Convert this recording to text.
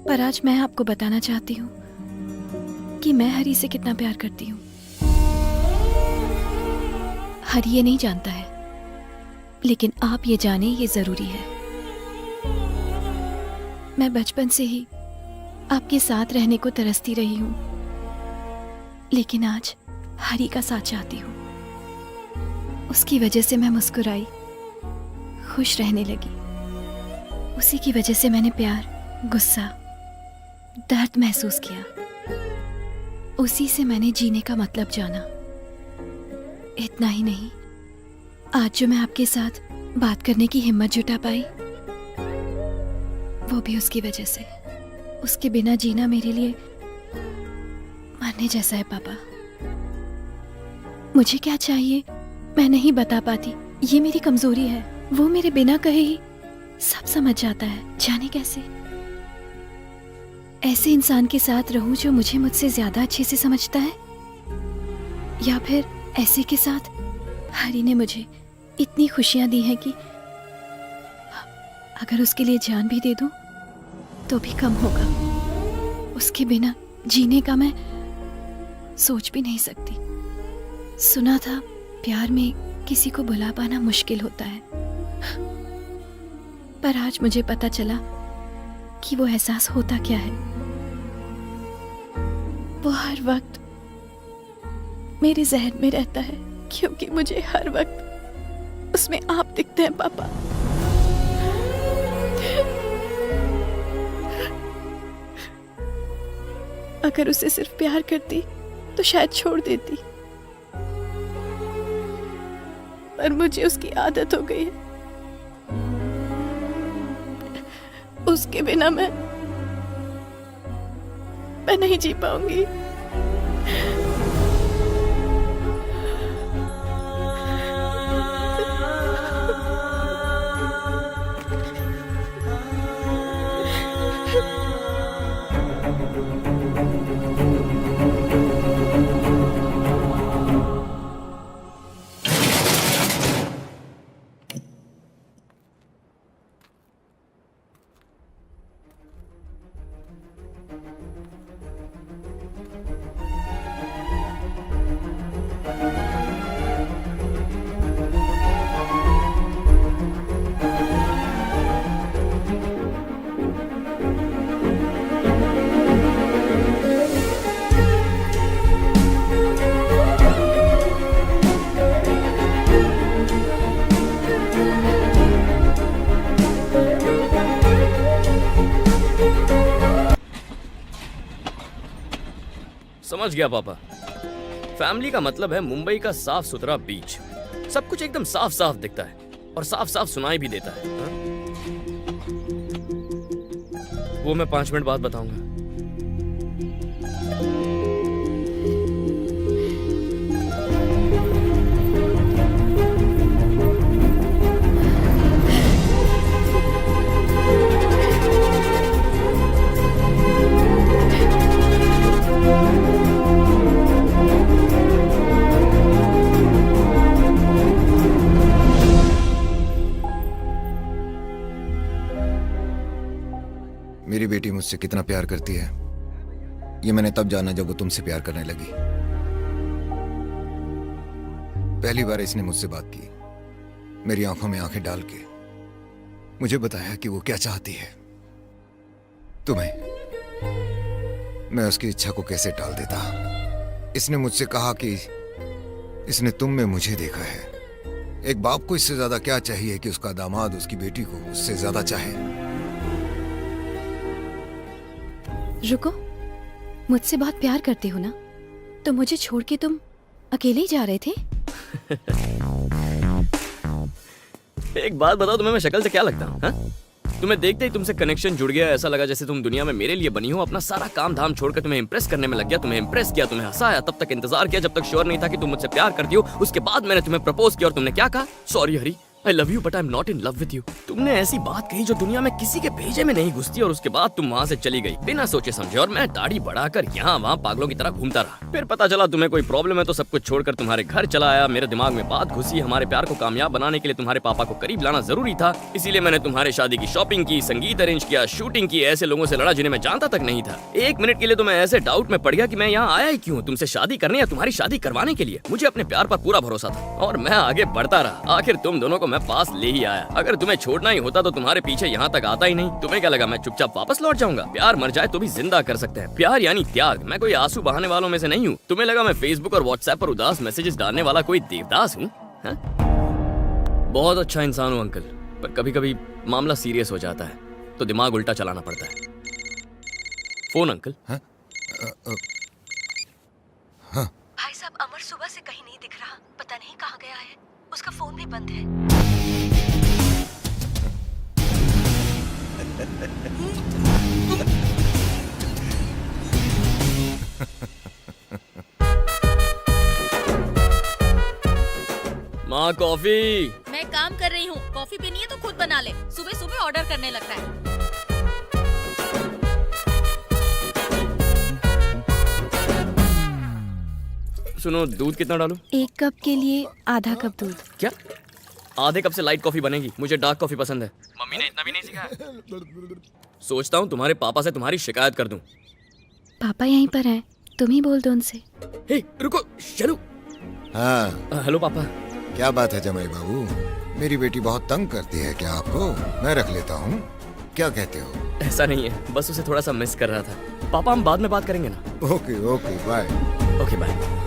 पर आज मैं आपको बताना चाहती हूँ कि मैं हरी से कितना प्यार करती हूँ। हरी ये नहीं जानता है, लेकिन आप ये जाने ये जरूरी है। मैं बचपन से ही आपके साथ रहने को तरसती रही हूँ, लेकिन आज हरी का साथ चाहती हूँ। उसकी वजह से मैं मुस्कुराई, खुश रहने लगी। उसी की वजह से मैंने प्यार, गुस्सा, दर्द महसूस किया। उसी से मैंने जीने का मतलब जाना। इतना ही नहीं, आज जो मैं आपके साथ बात करने की हिम्मत जुटा पाई, वो भी उसकी वजह से। उसके बिना जीना मेरे लिए मरने जैसा है पापा। मुझे क्या चाहिए मैं नहीं बता पाती, ये मेरी कमजोरी है। वो मेरे बिना कहे ही सब समझ जाता है, जाने कैसे। ऐसे इंसान के साथ रहूं जो मुझे मुझसे ज्यादा अच्छे से समझता है, या फिर ऐसे के साथ हरी ने मुझे इतनी खुशियां दी हैं कि अगर उसके लिए जान भी दे दूं तो भी कम होगा। उसके बिना जीने का मैं सोच भी नहीं सकती। सुना था प्यार में किसी को भुला पाना मुश्किल होता है, पर आज मुझे पता चला कि वो एहसास होता क्या है। वो हर वक्त मेरे जहन में रहता है, क्योंकि मुझे हर वक्त उसमें आप दिखते हैं पापा। अगर उसे सिर्फ प्यार करती तो शायद छोड़ देती, पर मुझे उसकी आदत हो गई है। उसके बिना मैं नहीं जी पाऊंगी। समझ गया पापा। फैमिली का मतलब है मुंबई का साफ सुथरा बीच। सब कुछ एकदम साफ साफ दिखता है और साफ साफ सुनाई भी देता है। हा? वो मैं 5 मिनट बाद बताऊंगा। मेरी बेटी मुझसे कितना प्यार करती है ये मैंने तब जाना जब वो तुमसे प्यार करने लगी। पहली बार इसने मुझसे बात की, मेरी आंखों में आंखें डाल के मुझे बताया कि वो क्या चाहती है। मैं उसकी इच्छा को कैसे टाल देता। इसने मुझसे कहा कि इसने तुम में मुझे देखा है। एक बाप को इससे ज्यादा क्या चाहिए कि उसका दामाद उसकी बेटी को उससे ज्यादा चाहे। रुको, मुझसे बहुत प्यार करते हो ना, तो मुझे छोड़ के तुम अकेले ही जा रहे थे? एक बात बताओ, तुम्हें मैं शक्ल से क्या लगता हूँ? तुम्हें देखते ही तुमसे कनेक्शन जुड़ गया। ऐसा लगा जैसे तुम दुनिया में मेरे लिए बनी हो। अपना सारा काम धाम छोड़कर तुम्हें इंप्रेस करने में लग गया। तुम्हें इंप्रेस किया, तुम्हें हंसाया, तब तक इंतजार किया जब तक श्योर नहीं था कि तुम मुझसे प्यार करती हो। उसके बाद मैंने तुम्हें प्रपोज किया और तुमने क्या कहा? Sorry Hari, I love you but I am not in love with you. तुमने ऐसी बात कही जो दुनिया में किसी के भेजे में नहीं घुसती, और उसके बाद तुम वहाँ से चली गई बिना सोचे समझे, और मैं दाढ़ी बढ़ाकर यहाँ वहाँ पागलों की तरह घूमता रहा। फिर पता चला तुम्हें कोई प्रॉब्लम है तो सब कुछ छोड़कर तुम्हारे घर चला आया। मेरे दिमाग में बात घुसी, हमारे प्यार को कामयाब बनाने के लिए तुम्हारे पापा को करीब लाना जरूरी था, इसीलिए मैंने तुम्हारे शादी की शॉपिंग की, संगीत अरेंज किया, शूटिंग की, ऐसे लोगों से लड़ा जिन्हें मैं जानता तक नहीं था। एक मिनट के लिए तो मैं ऐसे डाउट में पड़ गया कि मैं यहाँ आया ही क्यों, तुमसे शादी करने या तुम्हारी शादी करवाने के लिए। मुझे अपने प्यार पर पूरा भरोसा था और मैं आगे बढ़ता रहा। आखिर तुम दोनों को मैं पास ले ही आया। अगर तुम्हें छोड़ना ही होता तो तुम्हारे पीछे यहाँ तक आता ही नहीं। तुम्हें क्या लगा मैं चुपचाप वापस लौट जाऊंगा? प्यार मर जाए तो भी जिंदा कर सकते हैं। प्यार यानी त्याग। मैं कोई आंसू बहाने वालों में से नहीं हूँ। तुम्हें लगा मैं फेसबुक और व्हाट्सएप पर उदास मैसेजेस डालने वाला कोई देवदास हूँ? बहुत अच्छा इंसान हूँ अंकल, पर कभी कभी मामला सीरियस हो जाता है तो दिमाग उल्टा चलाना पड़ता है। Phone uncle. भाई साहब, अमर सुबह से कहीं नहीं दिख रहा, पता नहीं कहाँ गया है। उसका फोन भी बंद है। माँ कॉफी। मैं काम कर रही हूँ, कॉफी पीनी है तो खुद बना ले। सुबह सुबह ऑर्डर करने लगता है। सुनो, दूध कितना डालूं? 1 कप के लिए आधा कप दूध। क्या? आधे कप से लाइट कॉफी बनेगी? मुझे डार्क कॉफी पसंद है। मम्मी ने इतना भी नहीं सिखाया। सोचता हूँ तुम्हारे पापा से तुम्हारी शिकायत कर दूं। पापा यहीं पर हैं, तुम ही बोल दो उनसे। हे रुको, चलो। हाँ, हेलो पापा। क्या बात है जमाई बाबू? मेरी बेटी बहुत तंग करती है क्या आपको? मैं रख लेता हूँ, क्या कहते हो? ऐसा नहीं है, बस उसे थोड़ा सा मिस कर रहा था। पापा हम बाद में बात करेंगे ना? Okay okay bye. Okay bye.